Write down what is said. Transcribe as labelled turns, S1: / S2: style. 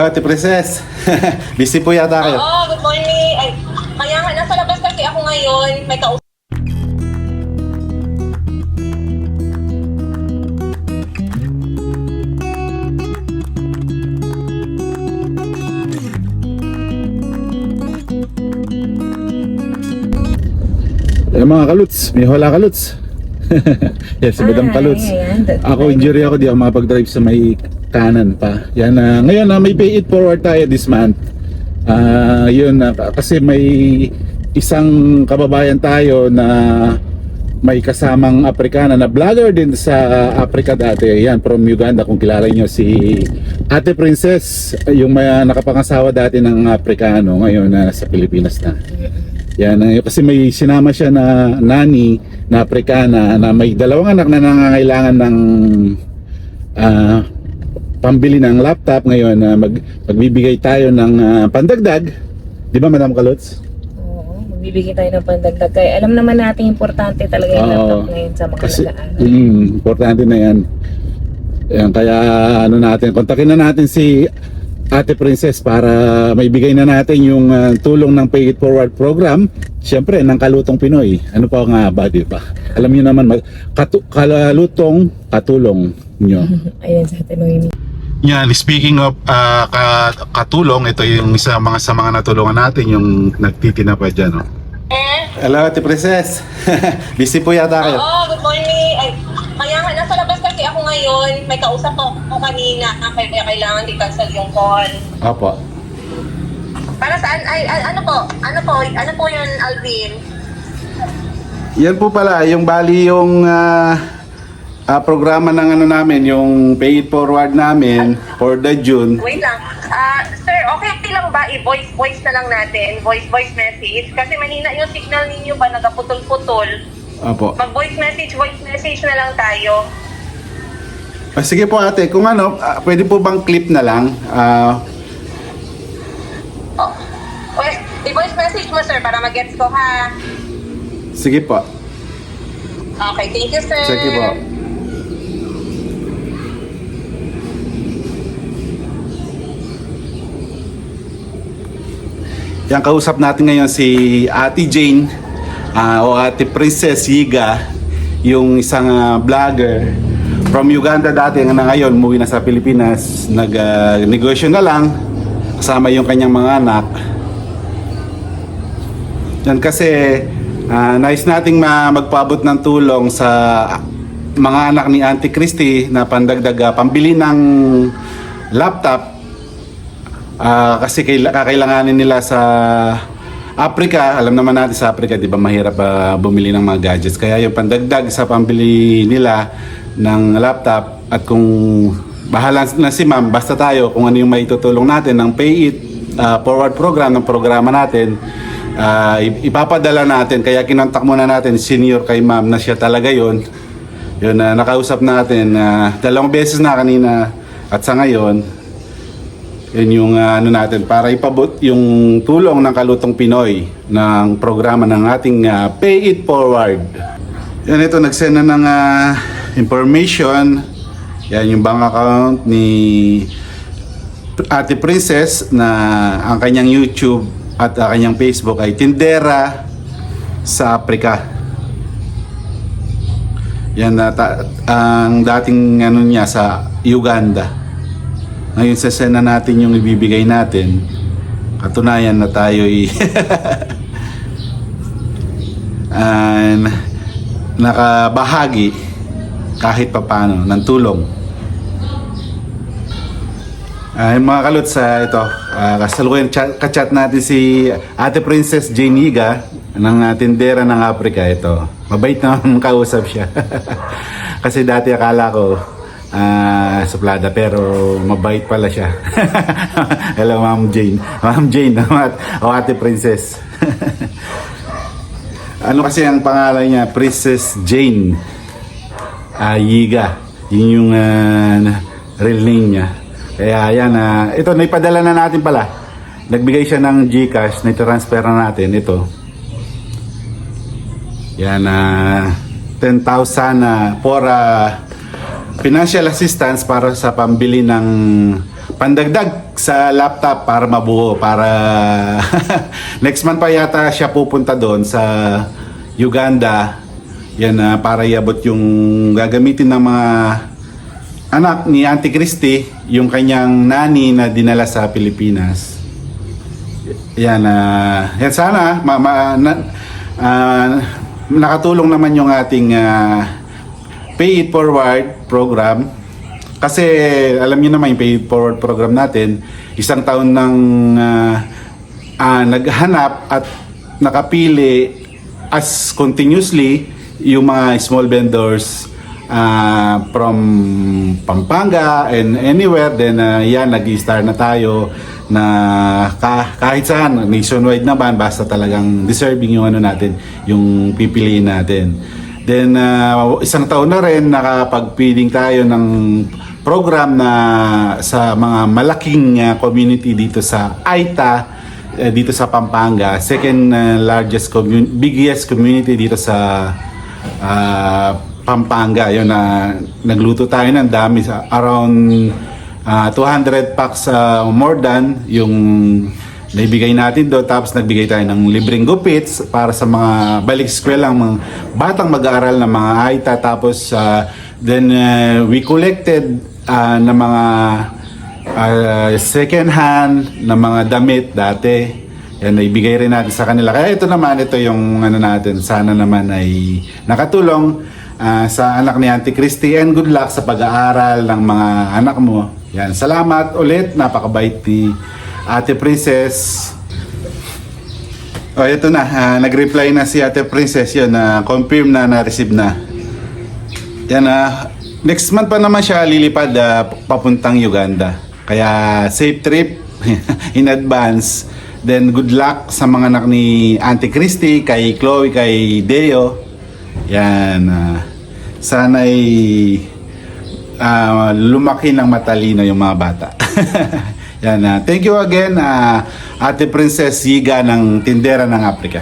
S1: Ate Princess, busy po yata kayo.
S2: Oo, good morning. Ay, kaya nga, nasa labas kasi ako ngayon. May kausap.
S1: Mga kaluts, may hola kaluts. Yes, si Madam Kaluts. Ako, injury ako, di ako makapag-drive sa may kanan pa. Yan, ngayon may pay it forward tayo this month. Kasi may isang kababayan tayo na may kasamang Afrikana na vlogger din sa Africa dati. Yan, from Uganda, kung kilala nyo si Ate Princess, yung may nakapangasawa dati ng Afrikano, ngayon sa Pilipinas na. Yan, kasi may sinama siya na nani na Afrikana na may dalawang anak na nangangailangan ng pambili ng laptop. Ngayon magbibigay tayo ng pandagdag, di ba Madam Kaluts?
S3: Oo, magbibigay tayo ng pandagdag. Kaya alam naman natin importante talaga yung laptop ngayon sa mga nag-aaral.
S1: Importante na yan. Yan, kaya kontakin na natin si Ate Princess para maibigay na natin yung tulong ng Pay It Forward program. Siyempre, ng Kalutong Pinoy. Ano pa nga ba, di ba? Alam niyo naman, kalutong katulong nyo.
S3: Ayan sa Ate Noemi.
S1: Yan, speaking of katulong, ito yung sa mga natulungan natin, yung nagtitina pa dyan. No? Hello, Ate Princess. Busy po yata kayo.
S2: Oo, good morning. Ay, kaya nga, nasa labas kasi ako ngayon. May kausap ako kanina. Kaya kailangan di-cancel yung call.
S1: Opo.
S2: Para saan? Ay, ano po yun, Alvin?
S1: Yan po pala, yung bali yung programa ng namin, yung Pay It Forward namin for the June.
S2: Wait lang. Sir, okay lang ba i-voice na lang natin? Voice message? Kasi manina yung signal ninyo ba nagaputol-putol?
S1: Opo.
S2: Mag-voice message na lang tayo.
S1: Sige po ate, kung pwede po bang clip na lang?
S2: Okay, i-voice message mo, sir, para mag-gets ko, ha?
S1: Sige po.
S2: Okay, thank you, sir.
S1: Sige po. Yan, kausap natin ngayon si Ate Jane o Ate Princess Yiga, yung isang vlogger from Uganda dati na ngayon umuwi na sa Pilipinas. Nag-negosyo na lang kasama yung kanyang mga anak. Yan kasi nais nating magpaabot ng tulong sa mga anak ni Auntie Christy na pandagdag pambili ng laptop. Kasi kakailanganin nila sa Africa. Alam naman natin sa Africa, di ba, mahirap bumili ng mga gadgets. Kaya yung pandagdag sa pambili nila ng laptop, at kung bahala na si ma'am, basta tayo kung ano yung maitutulong natin ng Pay It Forward program, ng programa natin, ipapadala natin. Kaya kinontak muna natin senior kay ma'am na siya talaga yun. Yun, nakausap natin 2 beses na kanina at sa ngayon. Yun yung natin para ipabot yung tulong ng Kalutong Pinoy ng programa ng ating Pay It Forward. Yan, ito nagsend na ng information. Yan yung bank account ni Ate Princess na ang kanyang YouTube at kanyang Facebook ay Tindera sa Africa. Yan ang dating niya sa Uganda. Ngayon sasend na natin yung ibibigay natin. Katunayan na tayo'y nakabahagi kahit papano ng tulong. Mga kaluts, ito kasalukuyan kachat natin si Ate Princess Jane Yiga ng Tindera ng Africa. Ito, mabait naman kausap siya. Kasi dati akala ko suplada, pero mabait pala siya. Hello Ma'am Jane. Ma'am Jane o Ate Princess. Ano kasi ang pangalan niya? Princess Jane Yiga. Yun yung real name niya. Kaya yan, ito naipadala na natin pala. Nagbigay siya ng GCash, na-transfer na natin ito. Yan, 10,000 for financial assistance para sa pambili ng pandagdag sa laptop para mabuo, para next month pa yata siya pupunta doon sa Uganda. Yan, para iabot yung gagamitin ng mga anak ni Auntie Christy, yung kanyang nani na dinala sa Pilipinas. Yan, yan sana nakatulong naman yung ating Pay It Forward program. Kasi alam niyo naman yung Pay It Forward program natin, isang taon nang naghanap at nakapili as continuously yung mga small vendors from Pampanga and anywhere. Then yan, nag-start na tayo na kahit saan, nationwide naman, basta talagang deserving yung ano natin, yung pipiliin natin. Then isang taon na rin nakapagpiling tayo ng program na sa mga malaking community dito sa Aita, dito sa Pampanga, second largest biggest community dito sa Pampanga. Yun, nagluto tayo ng dami, around 200 packs more than yung naibigay natin doon. Tapos nagbigay tayo ng libreng gupits para sa mga balik eskwela, mga batang mag-aaral ng mga Aita. Tapos then we collected ng mga second hand na mga damit dati. Yan, naibigay rin natin sa kanila. Kaya ito naman, ito yung ano natin, sana naman ay nakatulong sa anak ni Auntie Christy, and good luck sa pag-aaral ng mga anak mo. Yan, salamat ulit, napakabait ni Ate Princess. O, ito na, nag-reply na si Ate Princess, yun, confirm na na-receive na. Yan, next month pa naman siya lilipad papuntang Uganda. Kaya safe trip in advance. Then good luck sa mga anak ni Auntie Christy, kay Chloe, kay Deo. Yan, sana'y lumaki ng matalino yung mga bata. Yan, thank you again, Ate Princess Yiga ng Tindera ng Africa.